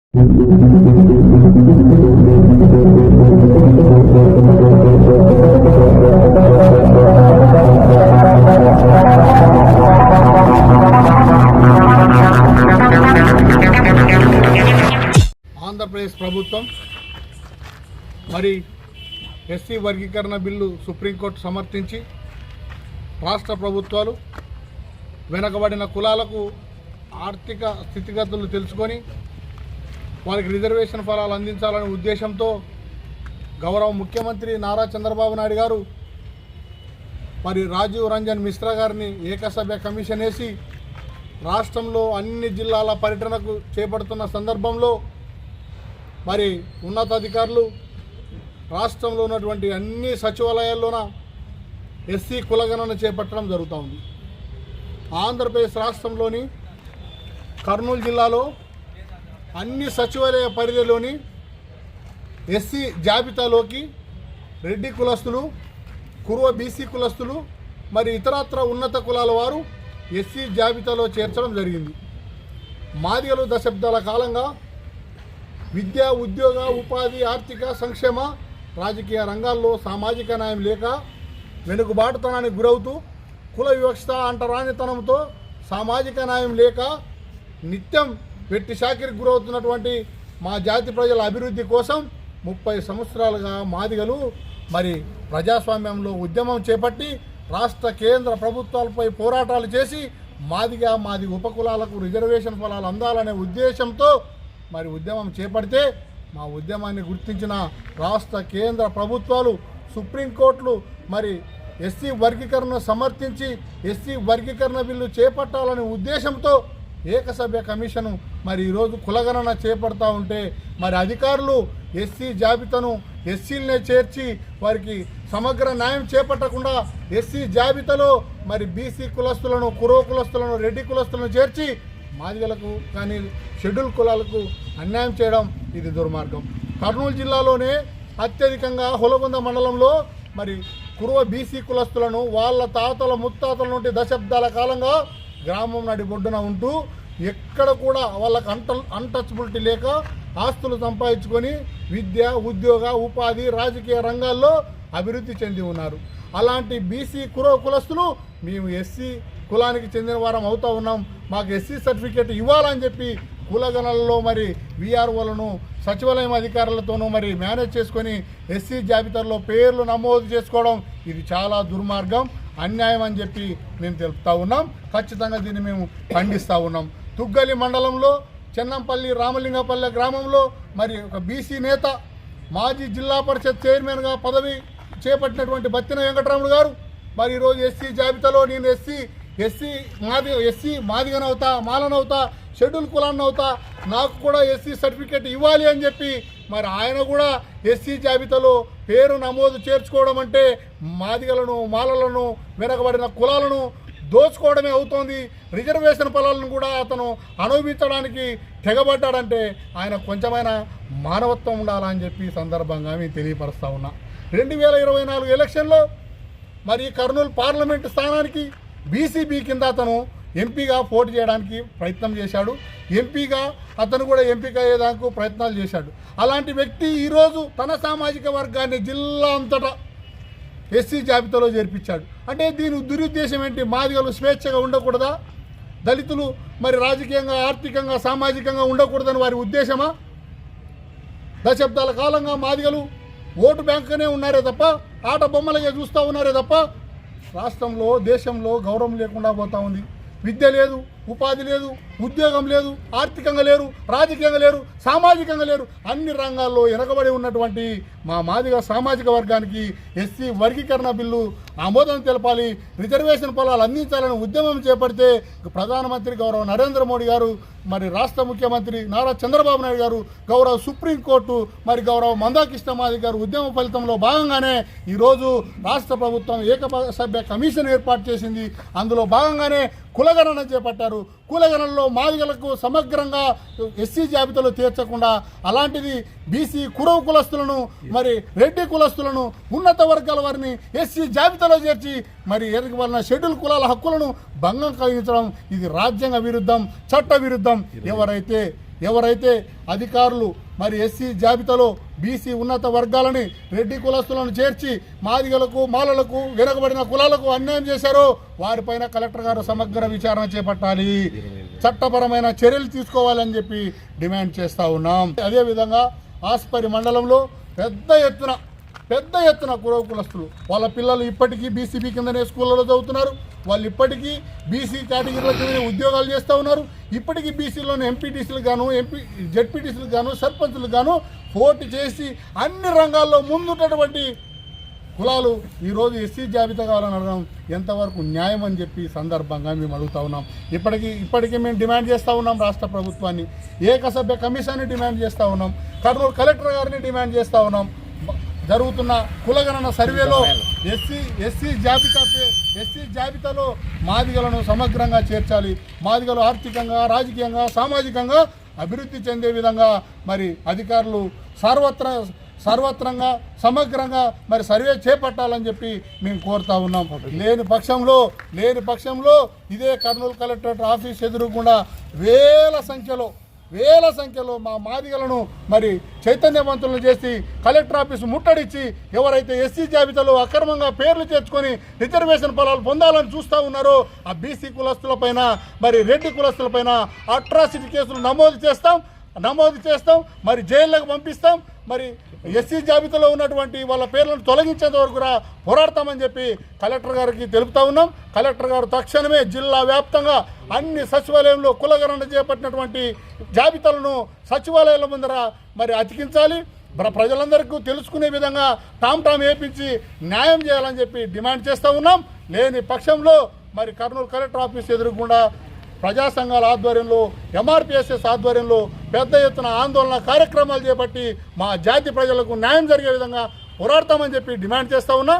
ఆంధ్రప్రదేశ్ ప్రభుత్వం మరి ఎస్సీ వర్గీకరణ బిల్లు సుప్రీంకోర్టు సమర్థించి రాష్ట్ర ప్రభుత్వాలు వెనకబడిన కులాలకు ఆర్థిక స్థితిగతులు తెలుసుకొని వారికి రిజర్వేషన్ ఫలాలు అందించాలనే ఉద్దేశంతో గౌరవ ముఖ్యమంత్రి నారా చంద్రబాబు నాయుడు గారు మరి రాజీవ్ రంజన్ మిశ్రా గారిని ఏకసభ్య కమిషన్ వేసి రాష్ట్రంలో అన్ని జిల్లాల పర్యటనకు చేపడుతున్న సందర్భంలో మరి ఉన్నతాధికారులు రాష్ట్రంలో ఉన్నటువంటి అన్ని సచివాలయాల్లోన ఎస్సీ కులగణన చేపట్టడం జరుగుతూ ఉంది. ఆంధ్రప్రదేశ్ రాష్ట్రంలోని కర్నూలు జిల్లాలో అన్ని సచివాలయ పరిధిలోని ఎస్సీ జాబితాలోకి రెడ్డి కులస్తులు, కురువ బీసీ కులస్తులు మరి ఇతరత్ర ఉన్నత కులాల వారు ఎస్సీ జాబితాలో చేర్చడం జరిగింది. మాదిగలు దశాబ్దాల కాలంగా విద్య, ఉద్యోగ, ఉపాధి, ఆర్థిక సంక్షేమ, రాజకీయ రంగాల్లో సామాజిక న్యాయం లేక వెనుకబాటుతనానికి గురవుతూ కుల వివక్షత, అంటరానితనంతో సామాజిక న్యాయం లేక నిత్యం వెట్టి షాకిరికి గురవుతున్నటువంటి మా జాతి ప్రజల అభివృద్ధి కోసం 30 సంవత్సరాలుగా మాదిగలు మరి ప్రజాస్వామ్యంలో ఉద్యమం చేపట్టి రాష్ట్ర కేంద్ర ప్రభుత్వాలపై పోరాటాలు చేసి మాది ఉపకులాలకు రిజర్వేషన్ ఫలాలు అందాలనే ఉద్దేశంతో మరి ఉద్యమం చేపడితే మా ఉద్యమాన్ని గుర్తించిన రాష్ట్ర కేంద్ర ప్రభుత్వాలు, సుప్రీంకోర్టులు మరి ఎస్సీ వర్గీకరణ సమర్థించి ఎస్సీ వర్గీకరణ బిల్లు చేపట్టాలనే ఉద్దేశంతో ఏకసభ్య కమిషను మరి ఈరోజు కులగణన చేపడతా ఉంటే మరి అధికారులు ఎస్సీ జాబితాను ఎస్సీలనే చేర్చి వారికి సమగ్ర న్యాయం చేపట్టకుండా ఎస్సీ జాబితాలో మరి బీసీ కులస్తులను, కురవ కులస్తులను, రెడ్డి కులస్తులను చేర్చి మాదిగలకు కానీ షెడ్యూల్ కులాలకు అన్యాయం చేయడం ఇది దుర్మార్గం. కర్నూలు జిల్లాలోనే అత్యధికంగా హొలగొంద మండలంలో మరి కురువ బీసీ కులస్తులను వాళ్ళ తాతల ముత్తాతల నుండి దశాబ్దాల కాలంగా గ్రామం నడి బొడ్డున ఉంటూ ఎక్కడ కూడా వాళ్ళకు అన్టచబిలిటీ లేక ఆస్తులు సంపాదించుకొని విద్య, ఉద్యోగ, ఉపాధి, రాజకీయ రంగాల్లో అభివృద్ధి చెంది ఉన్నారు. అలాంటి బీసీ కురవ కులస్తులు మేము ఎస్సీ కులానికి చెందిన వారం అవుతూ ఉన్నాం, మాకు ఎస్సీ సర్టిఫికేట్ ఇవ్వాలని చెప్పి కులగణనలో మరి వీఆర్ఓలను సచివాలయం అధికారులతోనూ మరి మేనేజ్ చేసుకొని ఎస్సీ జాబితాలో పేర్లు నమోదు చేసుకోవడం ఇది చాలా దుర్మార్గం, అన్యాయం అని చెప్పి మేము తెలుపుతూ ఉన్నాం. ఖచ్చితంగా దీన్ని మేము ఖండిస్తూ ఉన్నాం. తుగ్గలి మండలంలో చెన్నంపల్లి రామలింగపల్లె గ్రామంలో మరి ఒక బీసీ నేత, మాజీ జిల్లా పరిషత్ చైర్మన్గా పదవి చేపట్టినటువంటి బత్తిన వెంకటరాముడు గారు మరి ఈరోజు ఎస్సీ జాబితాలో నేను ఎస్సీ మాదిగనవుతా, మాలనవుతా, షెడ్యూల్ కులాన్ని అవుతా, నాకు కూడా ఎస్సీ సర్టిఫికేట్ ఇవ్వాలి అని చెప్పి మరి ఆయన కూడా ఎస్సీ జాబితాలో పేరు నమోదు చేర్చుకోవడం అంటే మాదిగలను, మాలలను, వెనకబడిన కులాలను దోచుకోవడమే అవుతోంది. రిజర్వేషన్ ఫలాలను కూడా అతను అనుభవించడానికి తెగబడ్డాడంటే ఆయన కొంచెమైనా మానవత్వం ఉండాలని చెప్పి సందర్భంగా మేము తెలియపరుస్తూ ఉన్నా. 2024 ఎలక్షన్లో మరి కర్నూలు పార్లమెంటు స్థానానికి బీసీబీ కింద అతను ఎంపీగా పోటీ చేయడానికి ప్రయత్నం చేశాడు. ఎంపీగా అతను కూడా ఎంపిక అయ్యేదానికి ప్రయత్నాలు చేశాడు. అలాంటి వ్యక్తి ఈరోజు తన సామాజిక వర్గాన్ని జిల్లా అంతటా ఎస్సీ జాబితాలో చేర్పించాడు. అంటే దీని దురుద్దేశం ఏంటి? మాదిగలు స్వేచ్ఛగా ఉండకూడదా? దళితులు మరి రాజకీయంగా, ఆర్థికంగా, సామాజికంగా ఉండకూడదని వారి ఉద్దేశమా? దశాబ్దాల కాలంగా మాదిగలు ఓటు బ్యాంకుగానే ఉన్నారే తప్ప ఆట బొమ్మలుగా చూస్తూ ఉన్నారే తప్ప రాష్ట్రంలో, దేశంలో గౌరవం లేకుండా పోతూ ఉంది. విద్య లేదు, ఉపాధి లేదు, ఉద్యోగం లేదు, ఆర్థికంగా లేరు, రాజకీయంగా లేరు, సామాజికంగా లేరు. అన్ని రంగాల్లో వెనకబడి ఉన్నటువంటి మా మాదిగ సామాజిక వర్గానికి ఎస్సీ వర్గీకరణ బిల్లు ఆమోదం తెలపాలి, రిజర్వేషన్ ఫలాలు అందించాలని ఉద్యమం చేపడితే ప్రధానమంత్రి గౌరవ నరేంద్ర మోడీ గారు, మరి రాష్ట్ర ముఖ్యమంత్రి నారా చంద్రబాబు నాయుడు గారు, గౌరవ సుప్రీంకోర్టు, మరి గౌరవ మందాకృష్ణ మాదిగ గారు ఉద్యమ ఫలితంలో భాగంగానే ఈరోజు రాష్ట్ర ప్రభుత్వం ఏకసభ్య కమిషన్ ఏర్పాటు చేసింది. అందులో భాగంగానే కులగణన చేపట్టారు. కులగణనలో మాదిగలకు సమగ్రంగా ఎస్సీ జాబితాలో చేర్చకుండా అలాంటిది బీసీ కురవ కులస్తులను, మరి రెడ్డి కులస్తులను, ఉన్నత వర్గాల వారిని ఎస్సీ జాబితాలో చేర్చి మరి ఎదుగువలన షెడ్యూల్ కులాల హక్కులను భంగం కలిగించడం ఇది రాజ్యాంగ విరుద్ధం, చట్ట విరుద్ధం. ఎవరైతే ఎవరైతే అధికారులు మరి ఎస్సీ జాబితాలో బీసీ ఉన్నత వర్గాలని రెడ్డి కులస్తులను చేర్చి మాదిగలకు మాలలకు వెనుకబడిన కులాలకు అన్యాయం చేశారో వారిపైన కలెక్టర్ గారు సమగ్ర విచారణ చేపట్టాలి, చట్టపరమైన చర్యలు తీసుకోవాలని చెప్పి డిమాండ్ చేస్తూ ఉన్నాం. అదేవిధంగా ఆస్పరి మండలంలో పెద్ద ఎత్తున కులస్తులు వాళ్ళ పిల్లలు ఇప్పటికీ బీసీబీ కిందనే స్కూళ్ళలో చదువుతున్నారు. వాళ్ళు ఇప్పటికీ బీసీ కేటగిరీల కిందనే ఉద్యోగాలు చేస్తూ ఉన్నారు. ఇప్పటికీ బీసీలోని ఎంపీటీసీలు గాను జెడ్పీటీసీలు గాను సర్పంచులు గాను పోటీ చేసి అన్ని రంగాల్లో ముందున్నటువంటి కులాలు ఈరోజు ఎస్సీ జాబితా కావాలని అడగడం ఎంతవరకు న్యాయం అని చెప్పి సందర్భంగా మేము అడుగుతూ ఉన్నాం. ఇప్పటికీ మేము డిమాండ్ చేస్తూ ఉన్నాం. రాష్ట్ర ప్రభుత్వాన్ని ఏకసభ్య కమిషన్ని డిమాండ్ చేస్తూ ఉన్నాం. కర్నూలు కలెక్టర్ గారిని డిమాండ్ చేస్తూ ఉన్నాం. జరుగుతున్న కులగణన సర్వేలో ఎస్సీ జాబితాలో మాదిగలను సమగ్రంగా చేర్చాలి. మాదిగలు ఆర్థికంగా, రాజకీయంగా, సామాజికంగా అభివృద్ధి చెందే విధంగా మరి అధికారులు సర్వత్రంగా సమగ్రంగా మరి సర్వే చేపట్టాలని చెప్పి మేము కోరుతా ఉన్నాం. లేని పక్షంలో ఇదే కర్నూలు కలెక్టరేట్ ఆఫీస్ ఎదురుకుండా వేల సంఖ్యలో మా మాదిగలను మరి చైతన్యవంతులను చేసి కలెక్టర్ ఆఫీసు ముట్టడిచ్చి ఎవరైతే ఎస్సీ జాబితాలో అక్రమంగా పేర్లు చేర్చుకొని రిజర్వేషన్ ఫలాలు పొందాలని చూస్తూ ఉన్నారో ఆ బీసీ కులస్తులపైన మరి రెడ్డి కులస్తులపైన అట్రాసిటీ కేసులు నమోదు చేస్తాం, మరి జైళ్ళకు పంపిస్తాం. మరి ఎస్సీ జాబితాలో ఉన్నటువంటి వాళ్ళ పేర్లను తొలగించేంత వరకు కూడా పోరాడతామని చెప్పి కలెక్టర్ గారికి తెలుపుతా ఉన్నాం. కలెక్టర్ గారు తక్షణమే జిల్లా వ్యాప్తంగా అన్ని సచివాలయంలో కులగణన చేపట్టినటువంటి జాబితాలను సచివాలయాల ముందర మరి అతికించాలి. ప్రజలందరికీ తెలుసుకునే విధంగా టామ్ వేపించి న్యాయం చేయాలని చెప్పి డిమాండ్ చేస్తూ ఉన్నాం. లేని పక్షంలో మరి కర్నూలు కలెక్టర్ ఆఫీస్ ఎదురుకుండా ప్రజా సంఘాల ఆధ్వర్యంలో, ఎంఆర్పిఎస్ఎస్ ఆధ్వర్యంలో పెద్ద ఎత్తున ఆందోళన కార్యక్రమాలు చేపట్టి మా జాతి ప్రజలకు న్యాయం జరిగే విధంగా పోరాడతామని చెప్పి డిమాండ్ చేస్తూ ఉన్నా.